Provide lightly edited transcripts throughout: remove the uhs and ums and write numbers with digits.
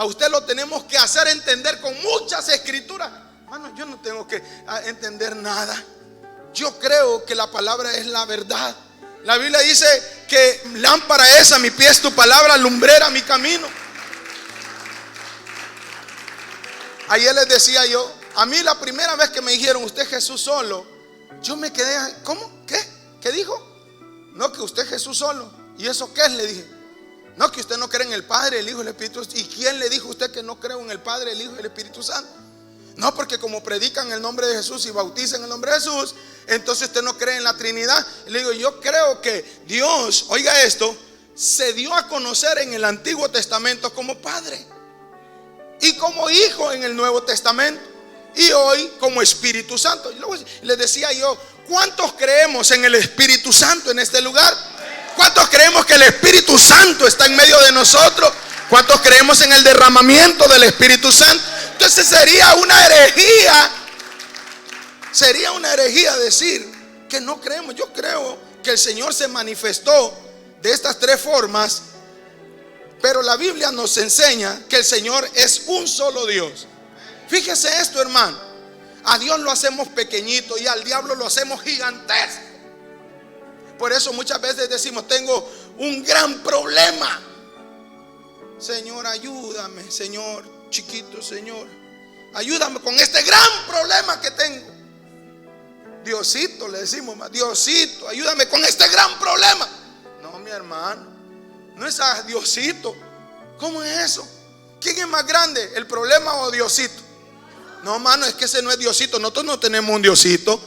A usted lo tenemos que hacer entender con muchas escrituras. Hermano, yo no tengo que entender nada. Yo creo que la palabra es la verdad. La Biblia dice que lámpara es a mi pies tu palabra, lumbrera mi camino. Ayer les decía yo, a mí la primera vez que me dijeron usted Jesús solo, yo me quedé, ¿cómo? ¿Qué? ¿Qué dijo? No, que usted Jesús solo. ¿Y eso qué es? Le dije. No, que usted no cree en el Padre, el Hijo y el Espíritu Santo. ¿Y quién le dijo a usted que no creo en el Padre, el Hijo y el Espíritu Santo? No, porque como predican el nombre de Jesús y bautizan el nombre de Jesús, entonces usted no cree en la Trinidad. Y le digo, yo creo que Dios, oiga esto, se dio a conocer en el Antiguo Testamento como Padre y como Hijo en el Nuevo Testamento, y hoy como Espíritu Santo. Y luego les decía yo, ¿cuántos creemos en el Espíritu Santo en este lugar? ¿Cuántos creemos que el Espíritu Santo está en medio de nosotros? ¿Cuántos creemos en el derramamiento del Espíritu Santo? Entonces sería una herejía decir que no creemos. Yo creo que el Señor se manifestó de estas tres formas, pero la Biblia nos enseña que el Señor es un solo Dios. Fíjese esto, hermano. A Dios lo hacemos pequeñito y al diablo lo hacemos gigantesco. Por eso muchas veces decimos, tengo un gran problema. Señor, ayúdame. Señor, chiquito, Señor, ayúdame con este gran problema que tengo. Diosito, le decimos más, Diosito, ayúdame con este gran problema. No, mi hermano, no es a Diosito. ¿Cómo es eso? ¿Quién es más grande, el problema o Diosito? No, hermano, es que ese no es Diosito. Nosotros no tenemos un Diosito.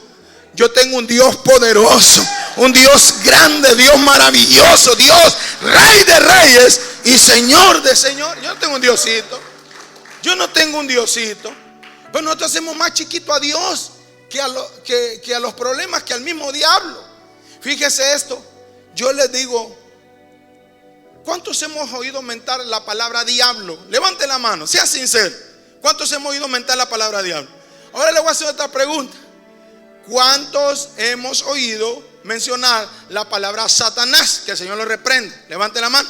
Yo tengo un Dios poderoso, un Dios grande, Dios maravilloso, Dios Rey de reyes y Señor de señores. Yo no tengo un Diosito. Yo no tengo un Diosito. Pero nosotros hacemos más chiquito a Dios que a los problemas, que al mismo diablo. Fíjese esto. Yo les digo, ¿cuántos hemos oído mentar la palabra diablo? Levante la mano, sea sincero. ¿Cuántos hemos oído mentar la palabra diablo? Ahora le voy a hacer otra pregunta. ¿Cuántos hemos oído mencionar la palabra Satanás? Que el Señor lo reprende. Levante la mano.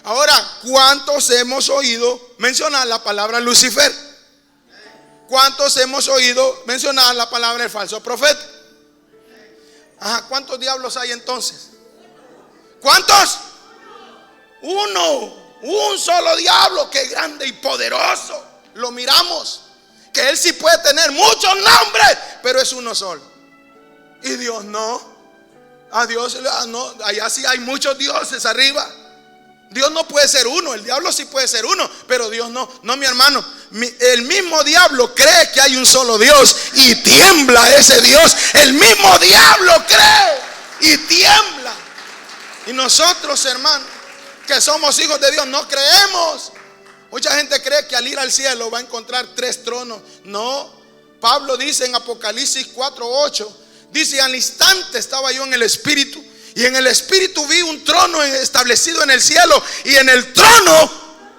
Ahora, ¿cuántos hemos oído mencionar la palabra Lucifer? ¿Cuántos hemos oído mencionar la palabra el falso profeta? Ajá, ¿cuántos diablos hay entonces? ¿Cuántos? Uno. Un solo diablo, que grande y poderoso. Lo miramos, que él sí puede tener muchos nombres, pero es uno solo. Y Dios no. A Dios no, allá sí hay muchos dioses arriba. Dios no puede ser uno. El diablo sí puede ser uno, pero Dios no. No, mi hermano, el mismo diablo cree que hay un solo Dios y tiembla ese Dios. El mismo diablo cree y tiembla. Y nosotros, hermanos, que somos hijos de Dios, no creemos. Mucha gente cree que al ir al cielo va a encontrar 3 tronos. No. Pablo dice en Apocalipsis 4:8, dice, al instante estaba yo en el Espíritu, y en el Espíritu vi un trono establecido en el cielo, y en el trono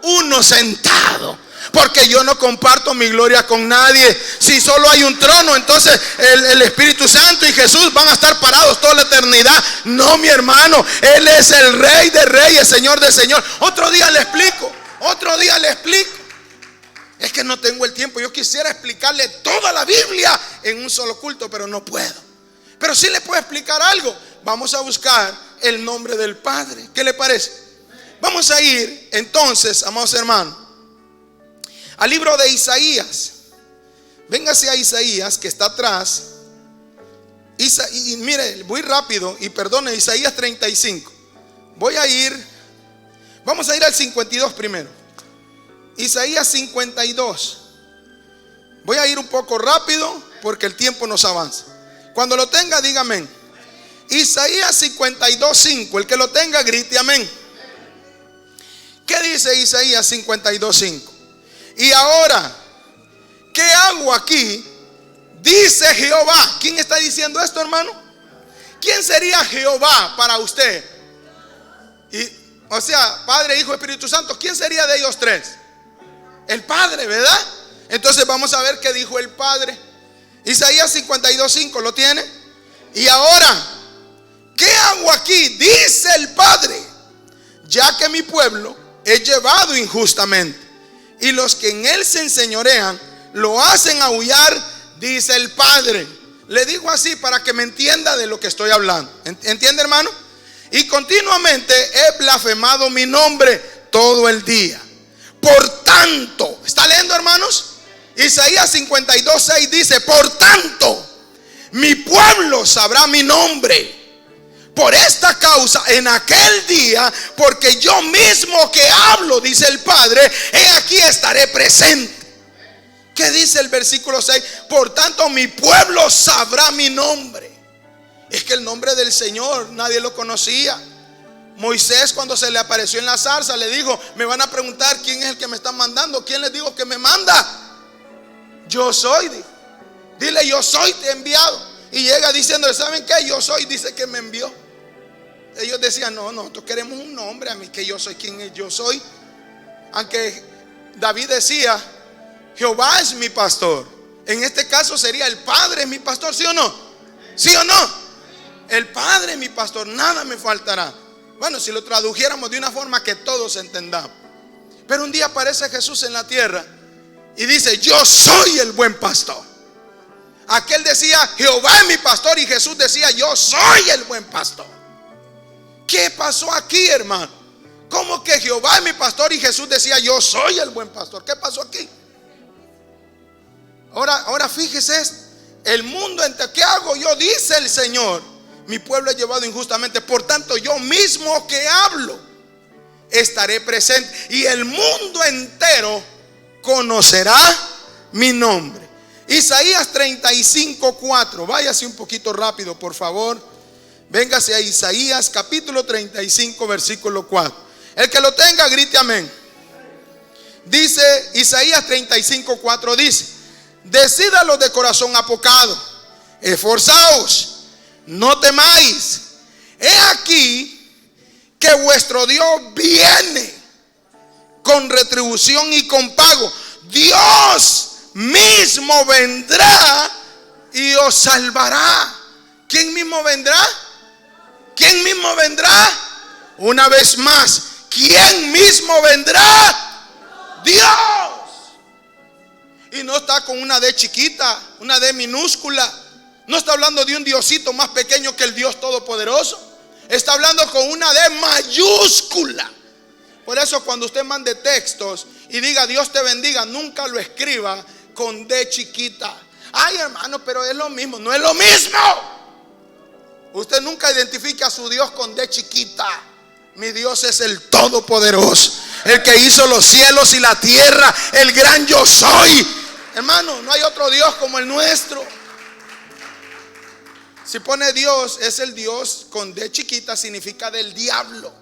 uno sentado. Porque yo no comparto mi gloria con nadie. Si solo hay un trono, entonces el Espíritu Santo y Jesús van a estar parados toda la eternidad. No, mi hermano, Él es el Rey de reyes, Señor de señor. Otro día le explico. Es que no tengo el tiempo. Yo quisiera explicarle toda la Biblia en un solo culto, pero no puedo. Pero sí le puedo explicar algo. Vamos a buscar el nombre del Padre. ¿Qué le parece? Vamos a ir entonces, amados hermanos, al libro de Isaías. Véngase a Isaías, que está atrás. Y mire, voy rápido y perdone, Isaías 35. Vamos a ir al 52 primero. Isaías 52. Voy a ir un poco rápido porque el tiempo nos avanza. Cuando lo tenga, diga amén. Isaías 52:5. El que lo tenga, grite amén. ¿Qué dice Isaías 52:5? Y ahora, ¿qué hago aquí? Dice Jehová. ¿Quién está diciendo esto, hermano? ¿Quién sería Jehová para usted? O sea, Padre, Hijo, Espíritu Santo. ¿Quién sería de ellos tres? El Padre, ¿verdad? Entonces vamos a ver qué dijo el Padre. Isaías 52:5, ¿lo tiene? Y ahora, ¿qué hago aquí? Dice el Padre, ya que mi pueblo he llevado injustamente y los que en él se enseñorean lo hacen aullar, dice el Padre. Le digo así para que me entienda de lo que estoy hablando. ¿Entiende, hermano? Y continuamente he blasfemado mi nombre todo el día. Por tanto, ¿está leyendo, hermanos? Isaías 52:6 dice: por tanto, mi pueblo sabrá mi nombre. Por esta causa, en aquel día, porque yo mismo que hablo, dice el Padre, he aquí estaré presente. ¿Qué dice el versículo 6? Por tanto, mi pueblo sabrá mi nombre. Es que el nombre del Señor nadie lo conocía. Moisés, cuando se le apareció en la zarza, le dijo: me van a preguntar quién es el que me está mandando. ¿Quién les digo que me manda? Yo soy, dijo. Dile: yo soy, te he enviado. Y llega diciendo: ¿saben qué? Yo soy, dice que me envió. Ellos decían: no, nosotros queremos un nombre, a mí que yo soy. ¿Quién es yo soy? Aunque David decía: Jehová es mi pastor. En este caso sería: el Padre es mi pastor, ¿sí o no? ¿Sí o no? El Padre es mi pastor, nada me faltará. Bueno, si lo tradujéramos de una forma que todos entendamos. Pero un día aparece Jesús en la tierra y dice: yo soy el buen pastor. Aquel decía: Jehová es mi pastor, y Jesús decía: yo soy el buen pastor. ¿Qué pasó aquí, hermano? ¿Cómo que Jehová es mi pastor y Jesús decía: yo soy el buen pastor? ¿Qué pasó aquí? Ahora fíjese esto. El mundo entero, ¿qué hago yo? Dice el Señor: mi pueblo es llevado injustamente, por tanto yo mismo que hablo estaré presente, y el mundo entero conocerá mi nombre. Isaías 35:4. Váyase un poquito rápido, por favor. Véngase a Isaías capítulo 35, versículo 4. El que lo tenga, grite amén. Dice Isaías 35:4, dice: decídalo de corazón apocado, esforzaos, no temáis. He aquí que vuestro Dios viene con retribución y con pago. Dios mismo vendrá y os salvará. ¿Quién mismo vendrá? ¿Quién mismo vendrá? Una vez más, ¿quién mismo vendrá? Dios. Y no está con una D chiquita, una D minúscula. No está hablando de un Diosito más pequeño que el Dios Todopoderoso. Está hablando con una D mayúscula. Por eso cuando usted mande textos y diga Dios te bendiga, nunca lo escriba con D chiquita. Ay, hermano, pero es lo mismo. No es lo mismo. Usted nunca identifique a su Dios con D chiquita. Mi Dios es el Todopoderoso, el que hizo los cielos y la tierra, el gran yo soy. Hermano, no hay otro Dios como el nuestro. Si pone Dios, es el Dios con D chiquita, significa del diablo.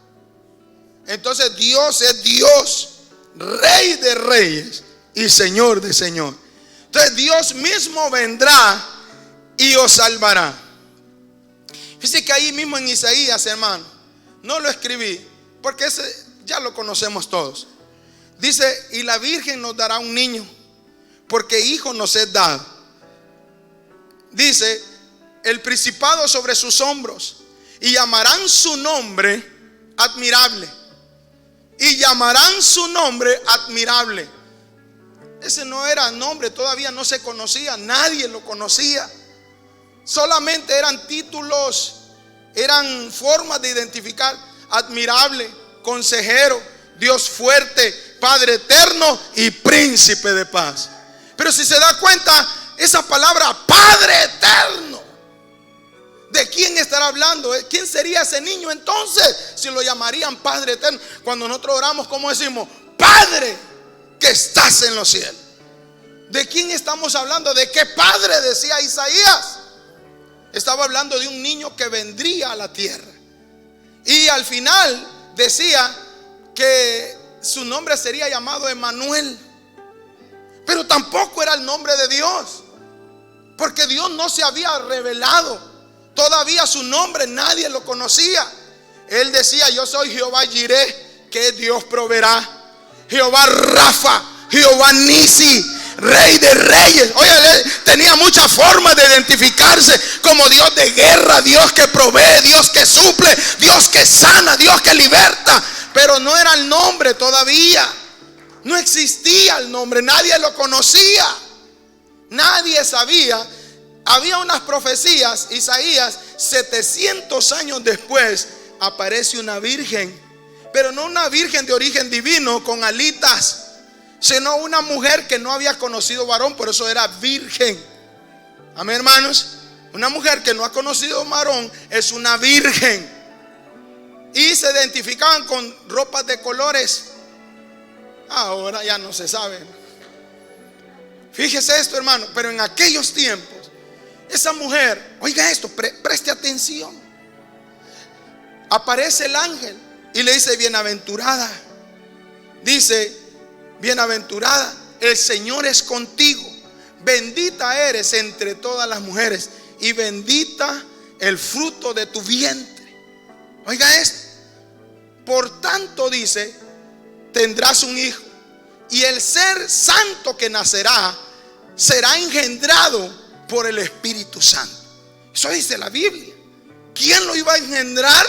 Entonces Dios es Dios, Rey de reyes y Señor de señores. Entonces Dios mismo vendrá y os salvará. Fíjese que ahí mismo en Isaías, hermano, no lo escribí porque ese ya lo conocemos todos. Dice: y la Virgen nos dará un niño, porque hijo nos es dado. Dice: el principado sobre sus hombros, y llamarán su nombre admirable. Y llamarán su nombre admirable. Ese no era nombre, todavía no se conocía, nadie lo conocía. Solamente eran títulos, eran formas de identificar: admirable, consejero, Dios fuerte, Padre eterno y príncipe de paz. Pero si se da cuenta, esa palabra Padre eterno, ¿de quién estará hablando? ¿Quién sería ese niño entonces si lo llamarían Padre eterno? Cuando nosotros oramos, ¿cómo decimos? Padre que estás en los cielos. ¿De quién estamos hablando? ¿De qué padre decía Isaías? Estaba hablando de un niño que vendría a la tierra. Y al final decía que su nombre sería llamado Emmanuel. Pero tampoco era el nombre de Dios, porque Dios no se había revelado. Todavía su nombre nadie lo conocía. Él decía: yo soy Jehová Jireh, que Dios proveerá. Jehová Rafa, Jehová Nisi, Rey de reyes. Oye, él tenía muchas formas de identificarse como Dios de guerra, Dios que provee, Dios que suple, Dios que sana, Dios que liberta. Pero no era el nombre todavía. No existía el nombre, nadie lo conocía, nadie sabía. Había unas profecías. Isaías, 700 años después, aparece una virgen, pero no una virgen de origen divino con alitas, sino una mujer que no había conocido varón, por eso era virgen. Amén, hermanos. Una mujer que no ha conocido varón es una virgen. Y se identificaban con ropas de colores. Ahora ya no se sabe. Fíjese esto, hermano. Pero en aquellos tiempos, esa mujer, oiga esto, preste atención. Aparece el ángel y le dice: bienaventurada. Dice: bienaventurada, el Señor es contigo. Bendita eres entre todas las mujeres y bendita el fruto de tu vientre. Oiga esto. Por tanto, dice, tendrás un hijo, y el ser santo que nacerá será engendrado por el Espíritu Santo. Eso dice la Biblia. ¿Quién lo iba a engendrar?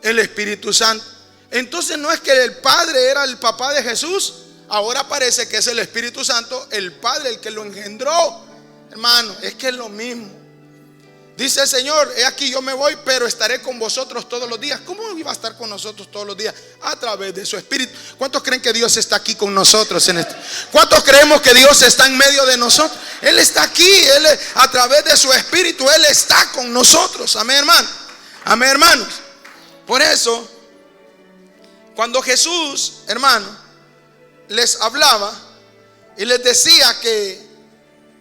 El Espíritu Santo. Entonces no es que el Padre era el papá de Jesús. Ahora parece que es el Espíritu Santo, el Padre, el que lo engendró. Hermano, es que es lo mismo. Dice el Señor: he aquí yo me voy, pero estaré con vosotros todos los días. ¿Cómo iba a estar con nosotros todos los días? A través de su Espíritu. ¿Cuántos creen que Dios está aquí con nosotros en esto? ¿Cuántos creemos que Dios está en medio de nosotros? Él está aquí, a través de su Espíritu, Él está con nosotros. Amén, hermano. Amén, hermanos. Por eso, cuando Jesús, hermano, les hablaba y les decía que,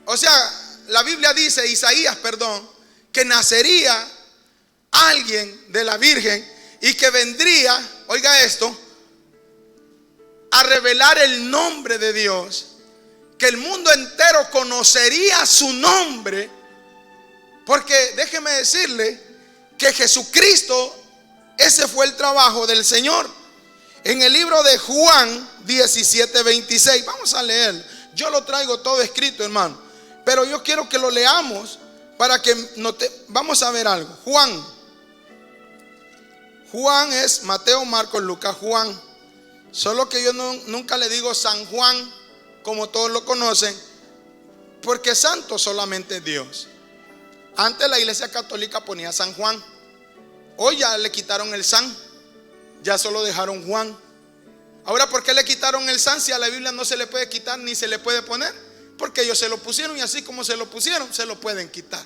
o sea, la Biblia dice, Isaías, perdón, que nacería alguien de la Virgen y que vendría, oiga esto, a revelar el nombre de Dios, que el mundo entero conocería su nombre, porque déjeme decirle que Jesucristo, ese fue el trabajo del Señor. En el libro de Juan 17:26, vamos a leer. Yo lo traigo todo escrito, hermano, pero yo quiero que lo leamos para que vamos a ver algo. Juan es Mateo, Marcos, Lucas, Juan. Solo que yo nunca le digo San Juan, como todos lo conocen, porque santo solamente es Dios. Antes la iglesia católica ponía San Juan. Hoy ya le quitaron el San, ya solo dejaron Juan. Ahora, ¿por qué le quitaron el San si a la Biblia no se le puede quitar ni se le puede poner? Porque ellos se lo pusieron, y así como se lo pusieron, se lo pueden quitar.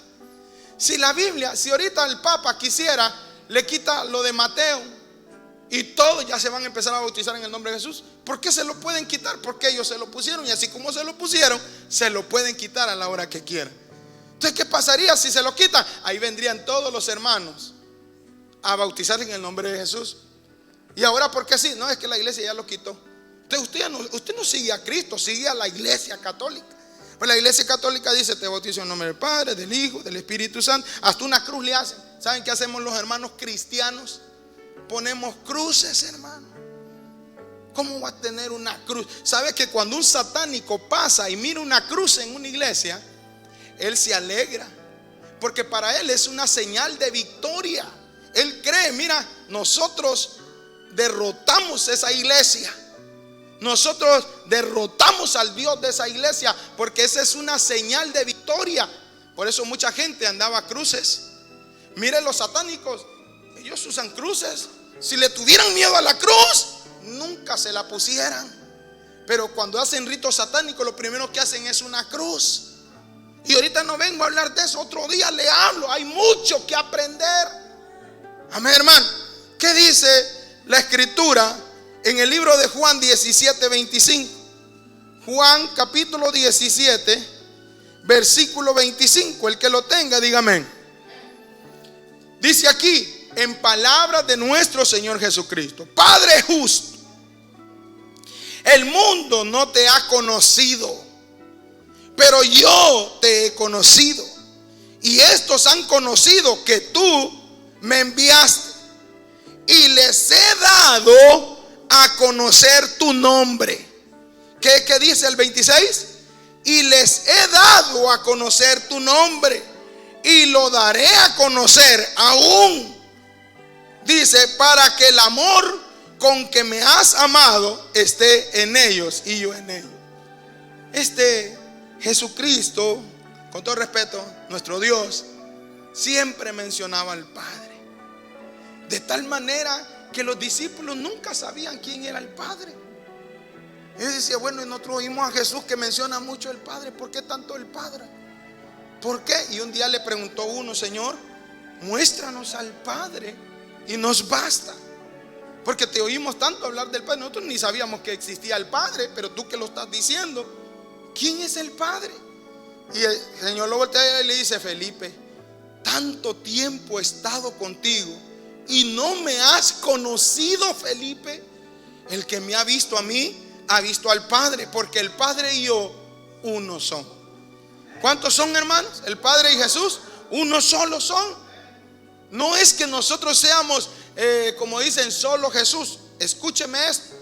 Si la Biblia, si ahorita el Papa quisiera, le quita lo de Mateo y todos ya se van a empezar a bautizar en el nombre de Jesús. ¿Por qué se lo pueden quitar? Porque ellos se lo pusieron, y así como se lo pusieron, se lo pueden quitar a la hora que quieran. Entonces, ¿qué pasaría si se lo quitan? Ahí vendrían todos los hermanos a bautizar en el nombre de Jesús. Y ahora, ¿por qué sí? No, es que la iglesia ya lo quitó. Entonces usted no sigue a Cristo, sigue a la iglesia católica. Pues la iglesia católica dice: te bautizo en nombre del Padre, del Hijo, del Espíritu Santo. Hasta una cruz le hacen. ¿Saben qué hacemos los hermanos cristianos? Ponemos cruces, hermano. ¿Cómo va a tener una cruz? ¿Sabe que cuando un satánico pasa y mira una cruz en una iglesia, él se alegra? Porque para él es una señal de victoria. Él cree: mira, nosotros derrotamos esa iglesia. Nosotros derrotamos al Dios de esa iglesia, porque esa es una señal de victoria. Por eso mucha gente andaba cruces. Miren los satánicos, ellos usan cruces. Si le tuvieran miedo a la cruz, nunca se la pusieran. Pero cuando hacen ritos satánicos, lo primero que hacen es una cruz. Y ahorita no vengo a hablar de eso, otro día le hablo. Hay mucho que aprender. Amén, hermano. ¿Qué dice la escritura en el libro de Juan 17:25? Juan capítulo 17, versículo 25. El que lo tenga, dígame. Dice aquí, en palabras de nuestro Señor Jesucristo: Padre justo, el mundo no te ha conocido, pero yo te he conocido, y estos han conocido que tú me enviaste, y les he dado a conocer tu nombre. ¿Qué dice el 26? Y les he dado a conocer tu nombre, y lo daré a conocer aún. Dice: para que el amor con que me has amado esté en ellos y yo en ellos. Jesucristo, con todo respeto, nuestro Dios, siempre mencionaba al Padre, de tal manera que los discípulos nunca sabían quién era el Padre. Ellos decían, bueno, y nosotros oímos a Jesús que menciona mucho el Padre, ¿por qué tanto el Padre? ¿Por qué? Y un día le preguntó uno, Señor, muéstranos al Padre y nos basta, porque te oímos tanto hablar del Padre. Nosotros ni sabíamos que existía el Padre, pero tú que lo estás diciendo, ¿quién es el Padre? Y el Señor lo voltea y le dice, Felipe, tanto tiempo he estado contigo y no me has conocido, Felipe. El que me ha visto a mí, ha visto al Padre, porque el Padre y yo uno son. ¿Cuántos son, hermanos? El Padre y Jesús, uno solo son. No es que nosotros seamos, como dicen, solo Jesús. Escúcheme esto.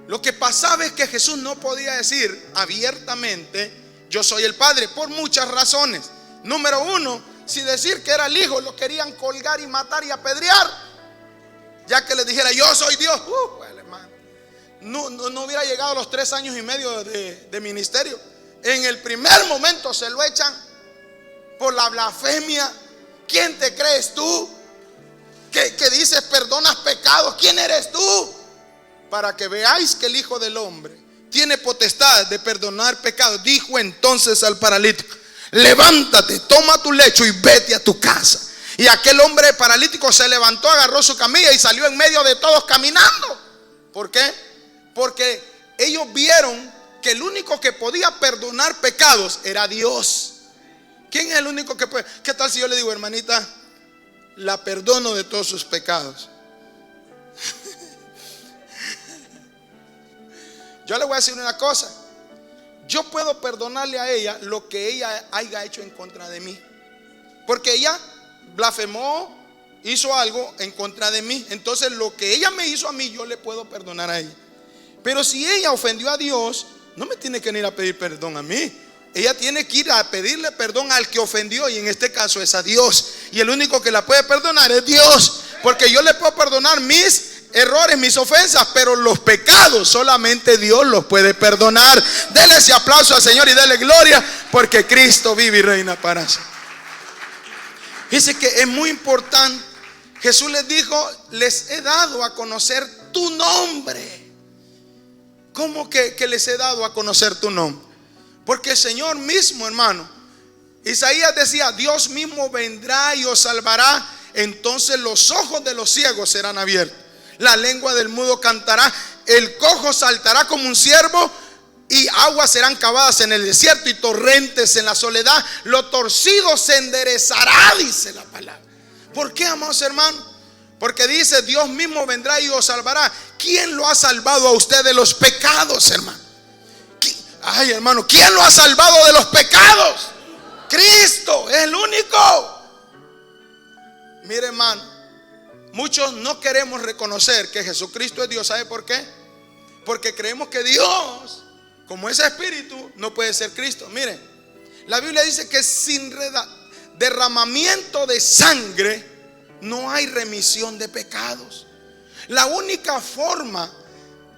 Lo que pasaba es que Jesús no podía decir abiertamente, yo soy el Padre, por muchas razones. Número uno, si decir que era el Hijo, lo querían colgar y matar y apedrear. Ya que les dijera, yo soy Dios, bueno, hermano, no hubiera llegado a los 3 años y medio de ministerio. En el primer momento se lo echan por la blasfemia. ¿Quién te crees tú? Que dices perdonas pecados. ¿Quién eres tú? Para que veáis que el Hijo del Hombre tiene potestad de perdonar pecados. Dijo entonces al paralítico, levántate, toma tu lecho y vete a tu casa. Y aquel hombre paralítico se levantó, agarró su camilla y salió en medio de todos caminando. ¿Por qué? Porque ellos vieron que el único que podía perdonar pecados era Dios. ¿Quién es el único que puede? ¿Qué tal si yo le digo, hermanita, la perdono de todos sus pecados? Yo le voy a decir una cosa. Yo puedo perdonarle a ella lo que ella haya hecho en contra de mí, porque ella blasfemó, hizo algo en contra de mí. Entonces lo que ella me hizo a mí, yo le puedo perdonar a ella. Pero si ella ofendió a Dios, no me tiene que ir a pedir perdón a mí. Ella tiene que ir a pedirle perdón al que ofendió, y en este caso es a Dios. Y el único que la puede perdonar es Dios, porque yo le puedo perdonar mis errores, mis ofensas, pero los pecados solamente Dios los puede perdonar. Dele ese aplauso al Señor y dele gloria, porque Cristo vive y reina para siempre. Dice que es muy importante. Jesús les dijo, les he dado a conocer tu nombre. ¿Cómo que les he dado a conocer tu nombre? Porque el Señor mismo, hermano, Isaías decía, Dios mismo vendrá y os salvará. Entonces los ojos de los ciegos serán abiertos, la lengua del mudo cantará, el cojo saltará como un ciervo, y aguas serán cavadas en el desierto y torrentes en la soledad. Lo torcido se enderezará, dice la palabra. ¿Por qué, amados hermanos? Porque dice, Dios mismo vendrá y os salvará. ¿Quién lo ha salvado a usted de los pecados, hermano? Ay, hermano, ¿quién lo ha salvado de los pecados? Cristo es el único. Mire, hermano, muchos no queremos reconocer que Jesucristo es Dios. ¿Sabe por qué? Porque creemos que Dios, como es espíritu, no puede ser Cristo. Mire, la Biblia dice que sin derramamiento de sangre no hay remisión de pecados. La única forma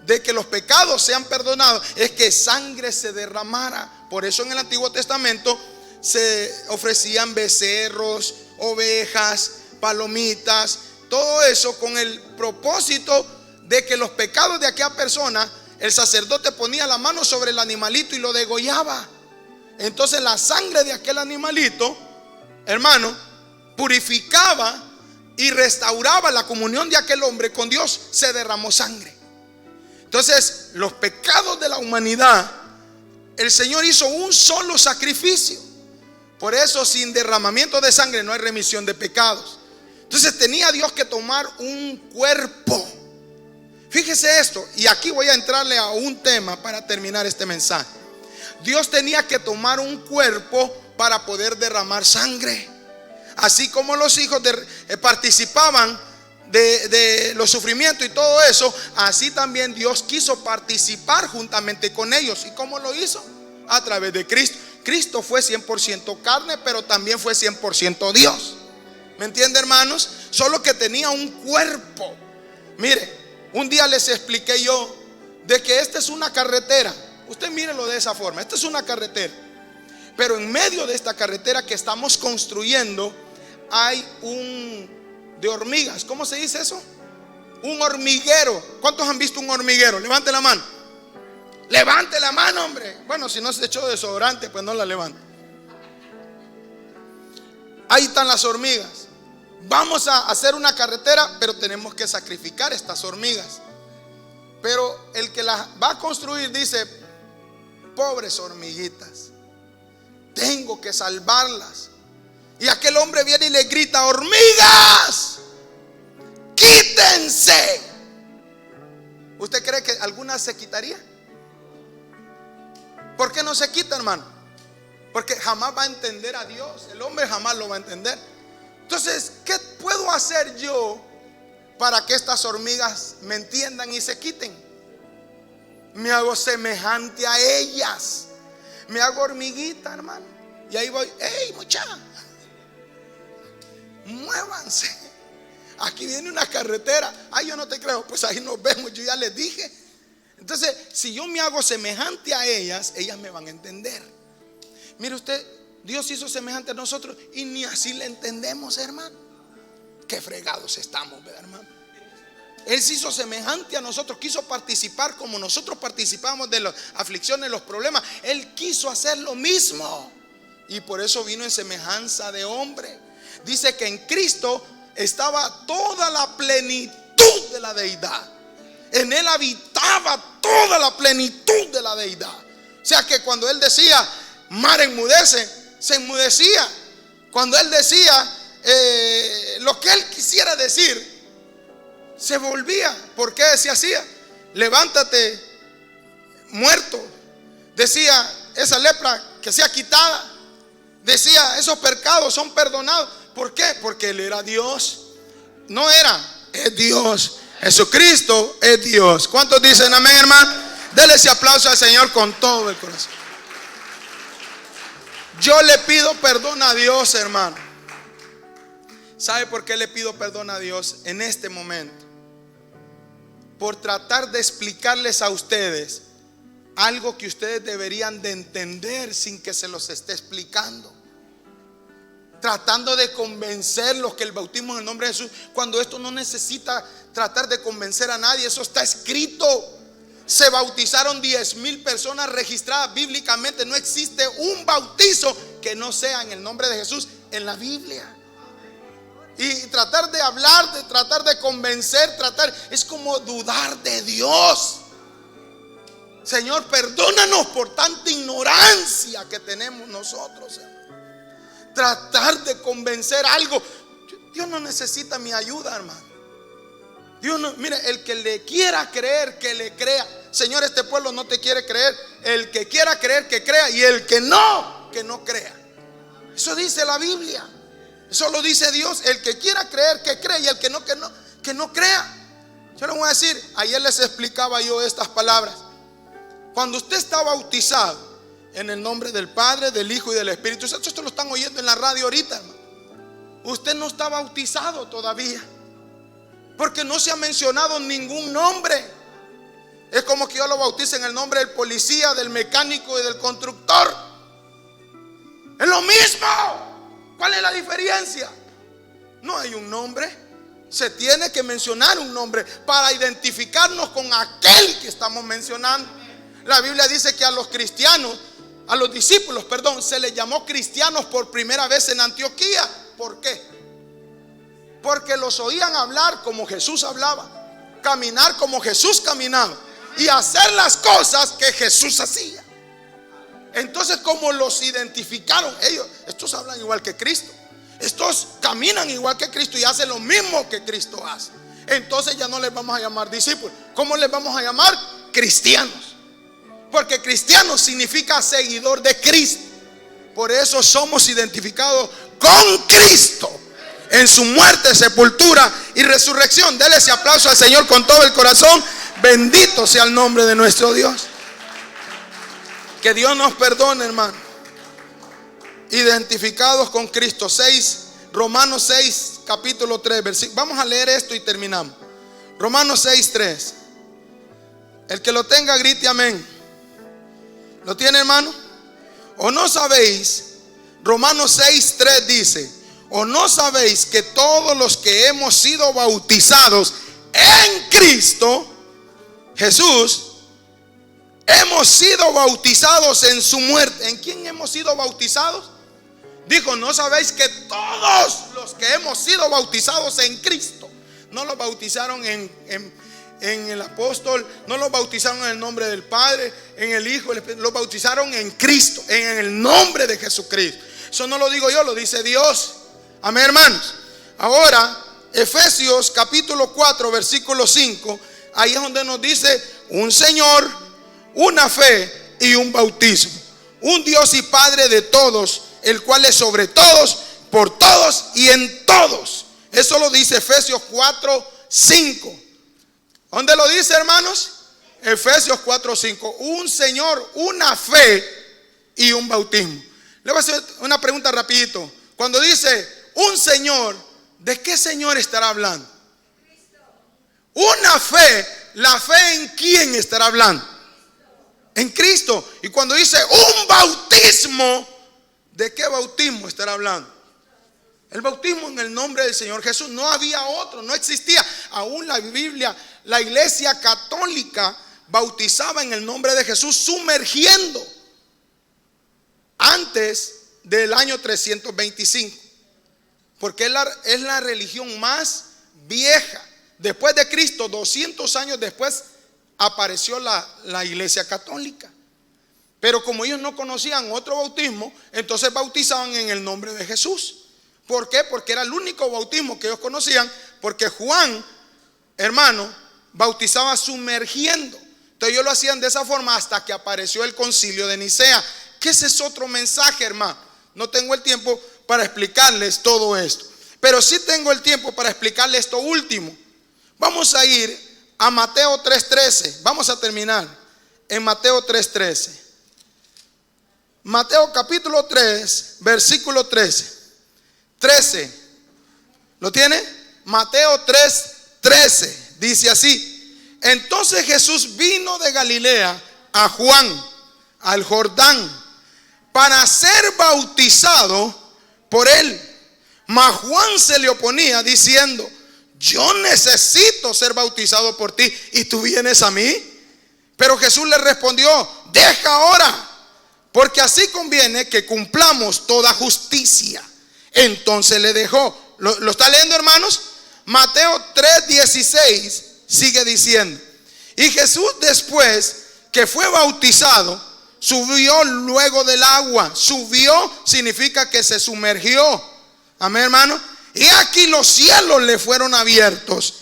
de que los pecados sean perdonados es que sangre se derramara. Por eso en el Antiguo Testamento se ofrecían becerros, ovejas, palomitas, todo eso con el propósito de que los pecados de aquella persona, el sacerdote ponía la mano sobre el animalito y lo degollaba. Entonces la sangre de aquel animalito, hermano, purificaba y restauraba la comunión de aquel hombre con Dios. Se derramó sangre. Entonces los pecados de la humanidad, el Señor hizo un solo sacrificio. Por eso sin derramamiento de sangre no hay remisión de pecados. Entonces tenía Dios que tomar un cuerpo. Fíjese esto, y aquí voy a entrarle a un tema para terminar este mensaje. Dios tenía que tomar un cuerpo para poder derramar sangre. Así como los hijos participaban de los sufrimientos y todo eso, así también Dios quiso participar juntamente con ellos. ¿Y cómo lo hizo? A través de Cristo. Cristo fue 100% carne, pero también fue 100% Dios. ¿Me entiende, hermanos? Solo que tenía un cuerpo. Mire, Un día les expliqué yo de que esta es una carretera. Usted mírelo de esa forma. Esta es una carretera. Pero en medio de esta carretera que estamos construyendo hay de hormigas. ¿Cómo se dice eso? Un hormiguero. ¿Cuántos han visto un hormiguero? Levante la mano. Levante la mano, hombre. Bueno, si no se echó desodorante, pues no la levante. Ahí están las hormigas. Vamos a hacer una carretera, pero tenemos que sacrificar estas hormigas. Pero el que las va a construir dice: pobres hormiguitas, tengo que salvarlas. Y aquel hombre viene y le grita: hormigas, quítense. ¿Usted cree que alguna se quitaría? ¿Por qué no se quita, hermano? Porque jamás va a entender a Dios. El hombre jamás lo va a entender. Entonces, ¿qué puedo hacer yo para que estas hormigas me entiendan y se quiten? Me hago semejante a ellas. Me hago hormiguita, hermano. Y ahí voy: ¡ey, muchacha! Muévanse. Aquí viene una carretera. Ay, yo no te creo. Pues ahí nos vemos, yo ya les dije. Entonces, si yo me hago semejante a ellas, ellas me van a entender. Mire usted, Dios hizo semejante a nosotros y ni así le entendemos, hermano. Qué fregados estamos, ¿verdad, hermano? Él se hizo semejante a nosotros, quiso participar como nosotros participamos de las aflicciones, los problemas. Él quiso hacer lo mismo y por eso vino en semejanza de hombre. Dice que en Cristo estaba toda la plenitud de la deidad. En Él habitaba toda la plenitud de la deidad. O sea que cuando Él decía: mar enmudece, se enmudecía. Cuando Él decía lo que Él quisiera decir, se volvía. ¿Por qué se hacía? Levántate, muerto. Decía: esa lepra que sea quitada. Decía: esos pecados son perdonados. ¿Por qué? Porque Él era Dios. No era, es Dios. Jesucristo es Dios. ¿Cuántos dicen amén, hermano? Dele ese aplauso al Señor con todo el corazón. Yo le pido perdón a Dios, hermano. ¿Sabe por qué le pido perdón a Dios en este momento? Por tratar de explicarles a ustedes algo que ustedes deberían de entender sin que se los esté explicando. Tratando de convencerlos que el bautismo en el nombre de Jesús, cuando esto no necesita tratar de convencer a nadie, eso está escrito. Se bautizaron 10,000 personas registradas bíblicamente. No existe un bautizo que no sea en el nombre de Jesús en la Biblia. Y tratar de hablar, de tratar de convencer, es como dudar de Dios. Señor, perdónanos por tanta ignorancia que tenemos nosotros. Tratar de convencer algo. Dios no necesita mi ayuda, hermano. Dios no, mire, el que le quiera creer, que le crea. Señor, este pueblo no te quiere creer. El que quiera creer, que crea. Y el que no crea. Eso dice la Biblia. Eso lo dice Dios. El que quiera creer, que crea. Y el que no crea. Yo les voy a decir, ayer les explicaba yo estas palabras. Cuando usted está bautizado en el nombre del Padre, del Hijo y del Espíritu, esto lo están oyendo en la radio ahorita, hermano. Usted no está bautizado todavía, porque no se ha mencionado ningún nombre. Es como que yo lo bautice en el nombre del policía, del mecánico y del constructor. Es lo mismo. ¿Cuál es la diferencia? No hay un nombre. Se tiene que mencionar un nombre para identificarnos con aquel que estamos mencionando. La Biblia dice que a los cristianos, a los discípulos, se les llamó cristianos por primera vez en Antioquía. ¿Por qué? Porque los oían hablar como Jesús hablaba, caminar como Jesús caminaba y hacer las cosas que Jesús hacía. Entonces, como los identificaron, estos hablan igual que Cristo, estos caminan igual que Cristo y hacen lo mismo que Cristo hace. Entonces ya no les vamos a llamar discípulos. ¿Cómo les vamos a llamar? Cristianos. Porque cristiano significa seguidor de Cristo. Por eso somos identificados con Cristo en su muerte, sepultura y resurrección. Dele ese aplauso al Señor con todo el corazón. Bendito sea el nombre de nuestro Dios. Que Dios nos perdone, hermano. Identificados con Cristo. Romanos 6, capítulo 3, versículo. Vamos a leer esto y terminamos. Romanos 6:3. El que lo tenga, grite amén. ¿Lo tiene, hermano? ¿O no sabéis? Romanos 6:3 dice: ¿o no sabéis que todos los que hemos sido bautizados en Cristo Jesús, hemos sido bautizados en su muerte? ¿En quién hemos sido bautizados? Dijo: ¿no sabéis que todos los que hemos sido bautizados en Cristo? No los bautizaron en el apóstol, no los bautizaron en el nombre del Padre, en el Hijo, los bautizaron en Cristo, en el nombre de Jesucristo. Eso no lo digo yo, lo dice Dios. Amén, hermanos. Ahora, Efesios capítulo 4, versículo 5. Ahí es donde nos dice: un Señor, una fe y un bautismo, un Dios y Padre de todos, el cual es sobre todos, por todos y en todos. Eso lo dice Efesios 4, 5. ¿Dónde lo dice, hermanos? Efesios 4, 5. Un Señor, una fe y un bautismo. Le voy a hacer una pregunta rapidito. Cuando dice un Señor, ¿de qué Señor estará hablando? Una fe, ¿la fe en quién estará hablando? En Cristo. Y cuando dice un bautismo, ¿de qué bautismo estará hablando? El bautismo en el nombre del Señor Jesús. No había otro, no existía. Aún la Biblia, la Iglesia Católica bautizaba en el nombre de Jesús sumergiendo antes del año 325, porque es la religión más vieja. Después de Cristo, 200 años después, apareció la Iglesia Católica. Pero como ellos no conocían otro bautismo, entonces bautizaban en el nombre de Jesús. ¿Por qué? Porque era el único bautismo que ellos conocían. Porque Juan, hermano, bautizaba sumergiendo. Entonces ellos lo hacían de esa forma hasta que apareció el concilio de Nicea. Que ese es otro mensaje, hermano. No tengo el tiempo para explicarles todo esto, pero sí tengo el tiempo para explicarles esto último. Vamos a ir a Mateo 3:13. Vamos a terminar en Mateo 3:13. Mateo capítulo 3, versículo 13. 13. ¿Lo tiene? Mateo 3:13. Dice así: entonces Jesús vino de Galilea a Juan, al Jordán, para ser bautizado por él. Mas Juan se le oponía diciendo: yo necesito ser bautizado por ti, ¿y tú vienes a mí? Pero Jesús le respondió: deja ahora, porque así conviene que cumplamos toda justicia. Entonces le dejó. ¿Lo está leyendo, hermanos? Mateo 3:16 sigue diciendo: y Jesús, después que fue bautizado, subió luego del agua. Subió significa que se sumergió. Amén, hermano. Y aquí los cielos le fueron abiertos,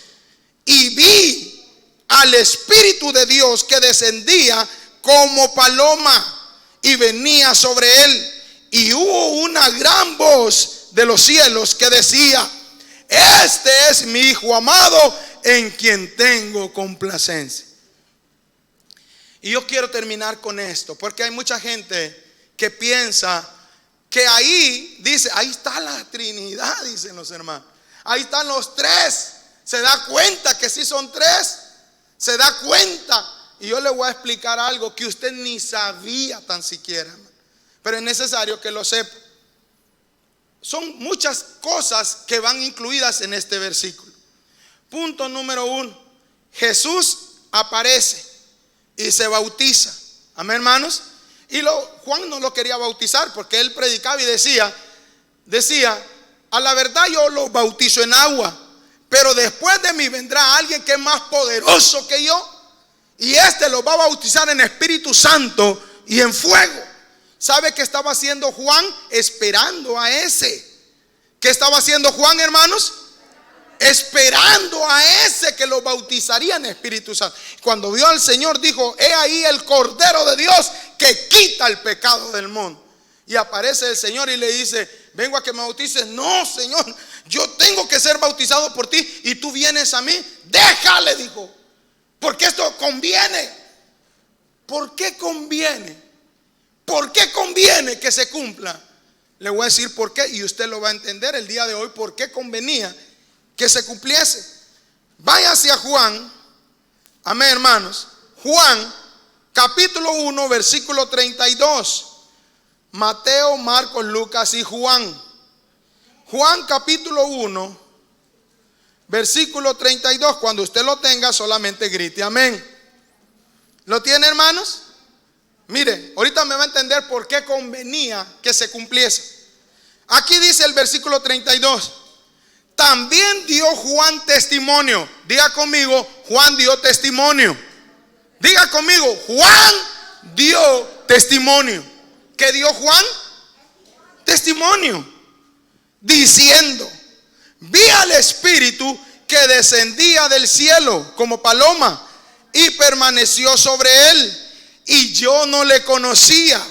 y vi al Espíritu de Dios que descendía como paloma y venía sobre él. Y hubo una gran voz de los cielos que decía: este es mi Hijo amado, en quien tengo complacencia. Y yo quiero terminar con esto, porque hay mucha gente que piensa que ahí dice, ahí está la Trinidad, dicen los hermanos. Ahí están los tres. ¿Se da cuenta que sí son tres? ¿Se da cuenta? Y yo le voy a explicar algo que usted ni sabía tan siquiera, pero es necesario que lo sepa. Son muchas cosas que van incluidas en este versículo. Punto número 1: Jesús aparece y se bautiza. Amén, hermanos. Y Juan no lo quería bautizar porque él predicaba y decía: a la verdad yo lo bautizo en agua, pero después de mí vendrá alguien que es más poderoso que yo, y este lo va a bautizar en Espíritu Santo y en fuego. ¿Sabe qué estaba haciendo Juan? Esperando a ese. ¿Qué estaba haciendo Juan, hermanos? Esperando a ese que lo bautizaría en Espíritu Santo. Cuando vio al Señor dijo: he ahí el Cordero de Dios que quita el pecado del mundo. Y aparece el Señor y le dice: vengo a que me bautices. No, Señor, yo tengo que ser bautizado por ti y tú vienes a mí. Déjale, dijo, porque esto conviene. ¿Por qué conviene? ¿Por qué conviene que se cumpla? Le voy a decir por qué, y usted lo va a entender el día de hoy, por qué convenía que se cumpliese. Váyase a Juan. Amén, hermanos. Juan, capítulo 1, versículo 32. Mateo, Marcos, Lucas y Juan. Juan, capítulo 1, versículo 32. Cuando usted lo tenga, solamente grite amén. ¿Lo tiene, hermanos? Mire, ahorita me va a entender por qué convenía que se cumpliese. Aquí dice el versículo 32. También dio Juan testimonio. Diga conmigo, Juan dio testimonio. Diga conmigo, Juan dio testimonio. ¿Qué dio Juan? Testimonio. Diciendo: vi al Espíritu que descendía del cielo como paloma y permaneció sobre él. Y yo no le conocía,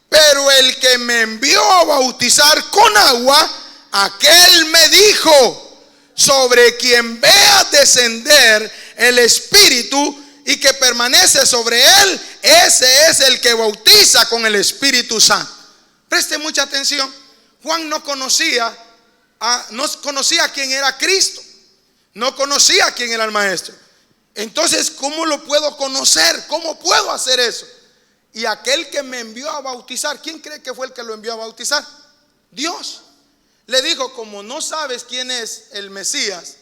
pero el que me envió a bautizar con agua, aquel me dijo: sobre quien veas descender el Espíritu y que permanece sobre él, ese es el que bautiza con el Espíritu Santo. Preste mucha atención. Juan no conocía quién era Cristo, no conocía quién era el Maestro. Entonces, ¿cómo lo puedo conocer? ¿Cómo puedo hacer eso? Y aquel que me envió a bautizar, ¿quién cree que fue el que lo envió a bautizar? Dios. Le dijo: como no sabes quién es el Mesías,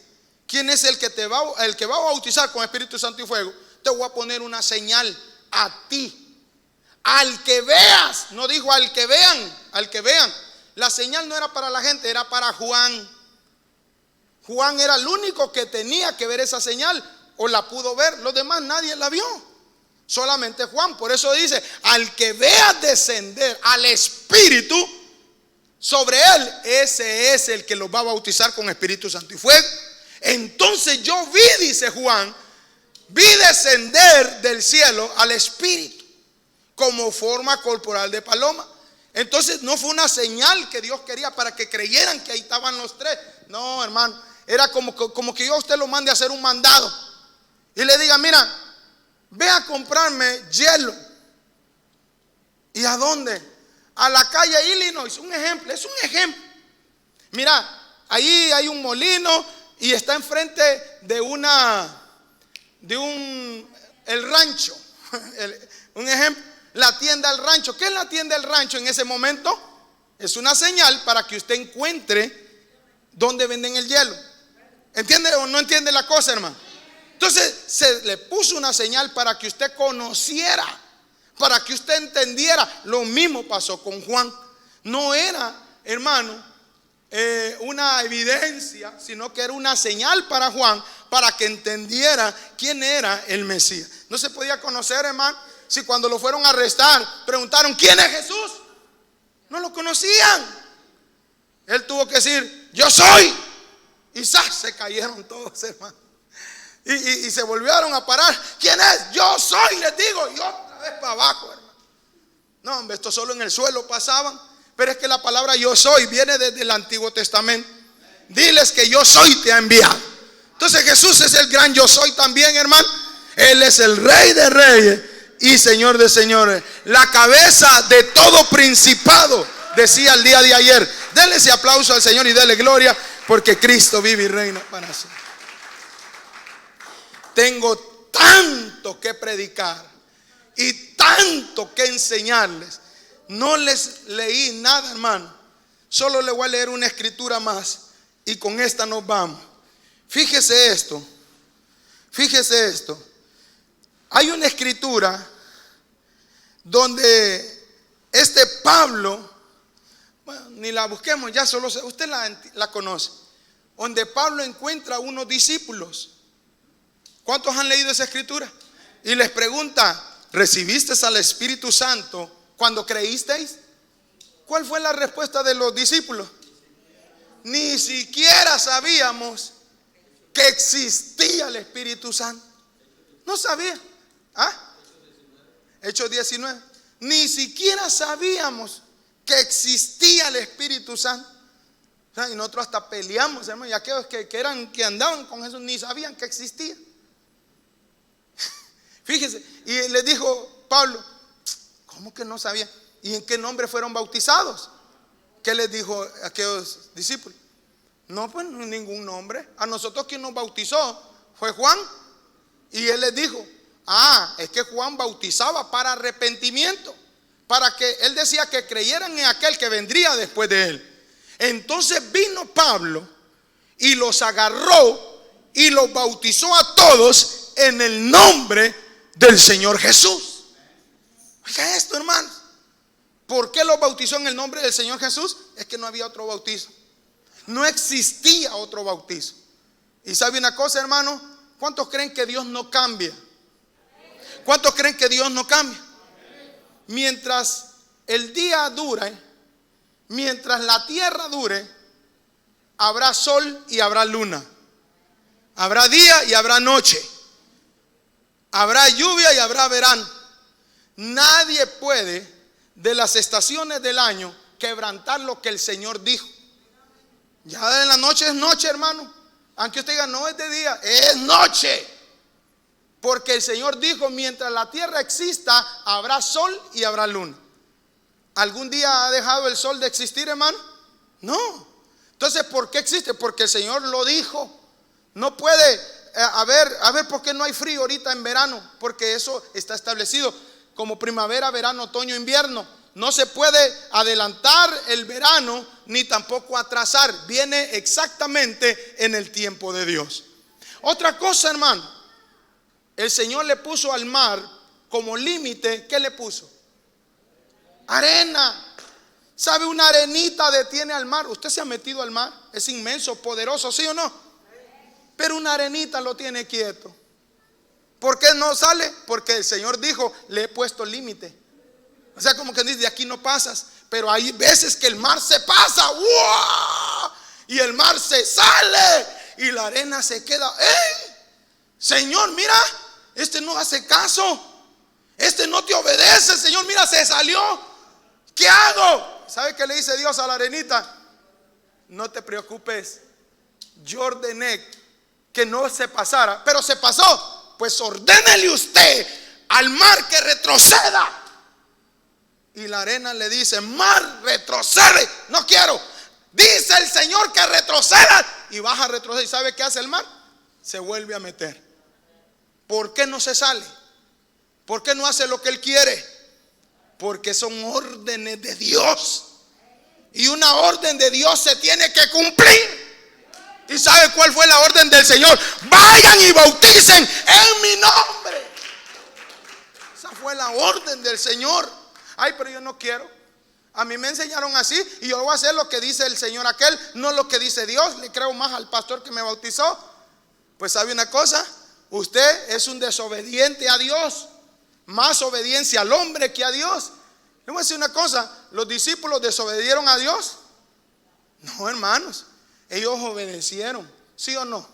quién es el que va a bautizar con Espíritu Santo y fuego, te voy a poner una señal a ti, al que veas. No dijo al que vean, al que vean. La señal no era para la gente, era para Juan. Juan era el único que tenía que ver esa señal, o la pudo ver. Los demás nadie la vio, solamente Juan. Por eso dice: al que vea descender al Espíritu sobre él, ese es el que los va a bautizar con Espíritu Santo y fuego. Entonces yo vi, dice Juan, vi descender del cielo al Espíritu como forma corporal de paloma. Entonces no fue una señal que Dios quería para que creyeran que ahí estaban los tres. No, hermano, era como que yo a usted lo mande a hacer un mandado y le diga: mira, ve a comprarme hielo. ¿Y a dónde? A la calle Illinois. Un ejemplo, es un ejemplo. Mira, ahí hay un molino y está enfrente de el rancho. Un ejemplo, la tienda del rancho. ¿Qué es la tienda del rancho en ese momento? Es una señal para que usted encuentre dónde venden el hielo. ¿Entiende o no entiende la cosa, hermano? Entonces se le puso una señal para que usted conociera, para que usted entendiera. Lo mismo pasó con Juan. No era, hermano, una evidencia, sino que era una señal para Juan, para que entendiera quién era el Mesías. No se podía conocer, hermano, si cuando lo fueron a arrestar preguntaron: ¿quién es Jesús? No lo conocían. Él tuvo que decir: yo soy. Y se cayeron todos, hermano. Y se volvieron a parar. ¿Quién es? Yo soy, les digo. Y otra vez para abajo, hermano. No, hombre, esto solo en el suelo pasaban. Pero es que la palabra yo soy viene desde el Antiguo Testamento. Diles que yo soy te ha enviado. Entonces Jesús es el gran yo soy también, hermano. Él es el Rey de reyes y Señor de señores. La cabeza de todo principado, decía el día de ayer. Denle ese aplauso al Señor y denle gloria, porque Cristo vive y reina para siempre. Tengo tanto que predicar y tanto que enseñarles. No les leí nada, hermano. Solo le voy a leer una escritura más y con esta nos vamos. Fíjese esto. Fíjese esto. Hay una escritura donde este Pablo, bueno, ni la busquemos, ya solo usted la conoce. Donde Pablo encuentra a unos discípulos. ¿Cuántos han leído esa escritura? Y les pregunta: ¿recibiste al Espíritu Santo cuando creísteis? ¿Cuál fue la respuesta de los discípulos? Ni siquiera sabíamos que existía el Espíritu Santo. No sabía. Hechos 19. Ni siquiera sabíamos que existía el Espíritu Santo. Y nosotros hasta peleamos, hermano. Y aquellos que andaban con Jesús ni sabían que existía. Fíjese, y le dijo Pablo: ¿cómo que no sabían? ¿Y en qué nombre fueron bautizados? ¿Qué les dijo a aquellos discípulos? No, pues ningún nombre. A nosotros quien nos bautizó Fue Juan. Y él les dijo, es que Juan bautizaba para arrepentimiento, para que él decía que creyeran en aquel que vendría después de él. Entonces vino Pablo y los agarró y los bautizó a todos en el nombre del Señor Jesús. Oiga esto, hermano. ¿Por qué los bautizó en el nombre del Señor Jesús? Es que no había otro bautizo. No existía otro bautizo. Y sabe una cosa, hermano, ¿cuántos creen que Dios no cambia? ¿Cuántos creen que Dios no cambia? Mientras el día dure, mientras la tierra dure, habrá sol y habrá luna. Habrá día y habrá noche. Habrá lluvia y habrá verano. Nadie puede de las estaciones del año quebrantar lo que el Señor dijo. Ya en la noche es noche, hermano. Aunque usted diga no es de día, es noche. Porque el Señor dijo, mientras la tierra exista, habrá sol y habrá luna. ¿Algún día ha dejado el sol de existir, hermano? No. Entonces, ¿por qué existe? Porque el Señor lo dijo. No puede a ver por qué no hay frío ahorita en verano, porque eso está establecido como primavera, verano, otoño, invierno. No se puede adelantar el verano ni tampoco atrasar. Viene exactamente en el tiempo de Dios. Otra cosa, hermano, el Señor le puso al mar como límite. ¿Qué le puso? Arena. ¿Sabe? Una arenita detiene al mar. Usted se ha metido al mar. Es inmenso, poderoso, ¿sí o no? Pero una arenita lo tiene quieto. ¿Por qué no sale? Porque el Señor dijo, le he puesto límite. O sea, como que dice, de aquí no pasas. Pero hay veces que el mar se pasa. ¡Wow! Y el mar se sale. Y la arena se queda. Señor, mira, este no hace caso. Este no te obedece. Señor, mira, se salió. ¿Qué hago? ¿Sabe qué le dice Dios a la arenita? No te preocupes. Yo ordené que no se pasara, pero se pasó. Pues ordénele usted al mar que retroceda. Y la arena le dice, mar, retrocede. No quiero. Dice el Señor que retroceda. Y baja a retroceder. ¿Y sabe qué hace el mar? Se vuelve a meter. ¿Por qué no se sale? ¿Por qué no hace lo que Él quiere? Porque son órdenes de Dios. Y una orden de Dios se tiene que cumplir. ¿Y sabe cuál fue la orden del Señor? Vayan y bauticen en mi nombre. Esa fue la orden del Señor. Ay, pero yo no quiero. A mí me enseñaron así y yo voy a hacer lo que dice el Señor aquel, no lo que dice Dios. Le creo más al pastor que me bautizó. Pues sabe una cosa, usted es un desobediente a Dios. Más obediencia al hombre que a Dios. Le voy a decir una cosa, ¿los discípulos desobedieron a Dios? No, hermanos. Ellos obedecieron, ¿sí o no?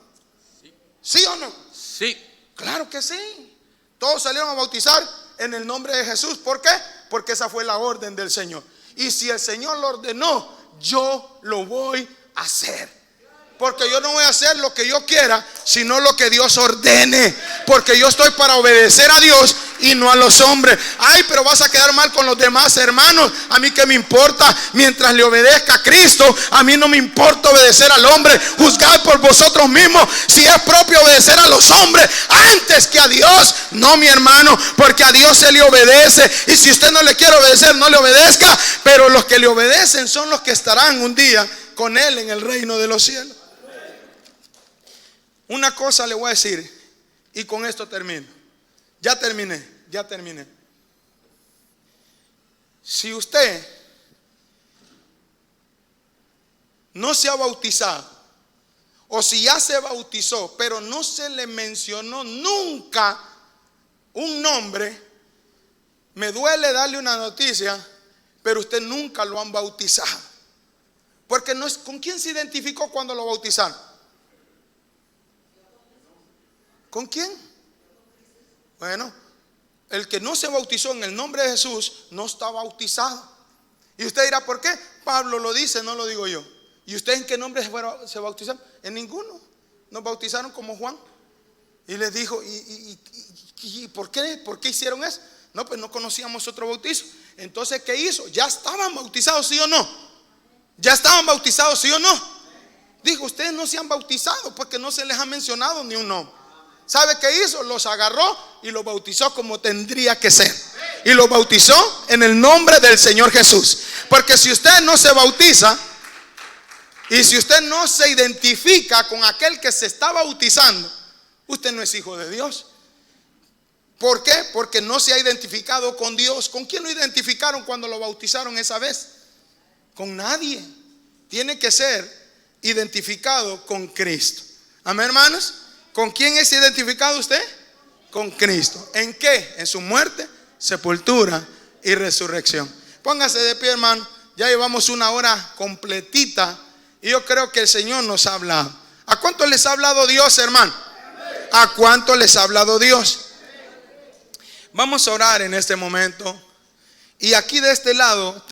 Sí. ¿Sí o no? Sí. Claro que sí. Todos salieron a bautizar en el nombre de Jesús. ¿Por qué? Porque esa fue la orden del Señor. Y si el Señor lo ordenó, yo lo voy a hacer. Porque yo no voy a hacer lo que yo quiera, sino lo que Dios ordene. Porque yo estoy para obedecer a Dios y no a los hombres. Ay, pero vas a quedar mal con los demás hermanos. A mí qué me importa, mientras le obedezca a Cristo. A mí no me importa obedecer al hombre. Juzgad por vosotros mismos si es propio obedecer a los hombres antes que a Dios. No, mi hermano, porque a Dios se le obedece. Y si usted no le quiere obedecer, no le obedezca. Pero los que le obedecen son los que estarán un día con Él en el reino de los cielos. Una cosa le voy a decir y con esto termino. Ya terminé. Si usted no se ha bautizado o si ya se bautizó pero no se le mencionó nunca un nombre, me duele darle una noticia, pero usted nunca lo han bautizado. Porque no es, ¿con quién se identificó cuando lo bautizaron? ¿Con quién? Bueno, el que no se bautizó en el nombre de Jesús no está bautizado. Y usted dirá, ¿por qué? Pablo lo dice, no lo digo yo. ¿Y usted en qué nombre se bautizaron? En ninguno. Nos bautizaron como Juan. Y les dijo, ¿y por qué? ¿Por qué hicieron eso? No, pues no conocíamos otro bautizo. Entonces, ¿qué hizo? ¿Ya estaban bautizados, sí o no? ¿Ya estaban bautizados, sí o no? Dijo, ustedes no se han bautizado porque no se les ha mencionado ni un nombre. ¿Sabe qué hizo? Los agarró y los bautizó como tendría que ser. Y los bautizó en el nombre del Señor Jesús. Porque si usted no se bautiza y si usted no se identifica con aquel que se está bautizando, usted no es hijo de Dios. ¿Por qué? Porque no se ha identificado con Dios. ¿Con quién lo identificaron cuando lo bautizaron esa vez? Con nadie. Tiene que ser identificado con Cristo. Amén, hermanos. ¿Con quién es identificado usted? Con Cristo. ¿En qué? En su muerte, sepultura y resurrección. Póngase de pie, hermano. Ya llevamos una hora completita y yo creo que el Señor nos ha hablado. ¿A cuánto les ha hablado Dios, hermano? ¿A cuánto les ha hablado Dios? Vamos a orar en este momento. Y aquí de este lado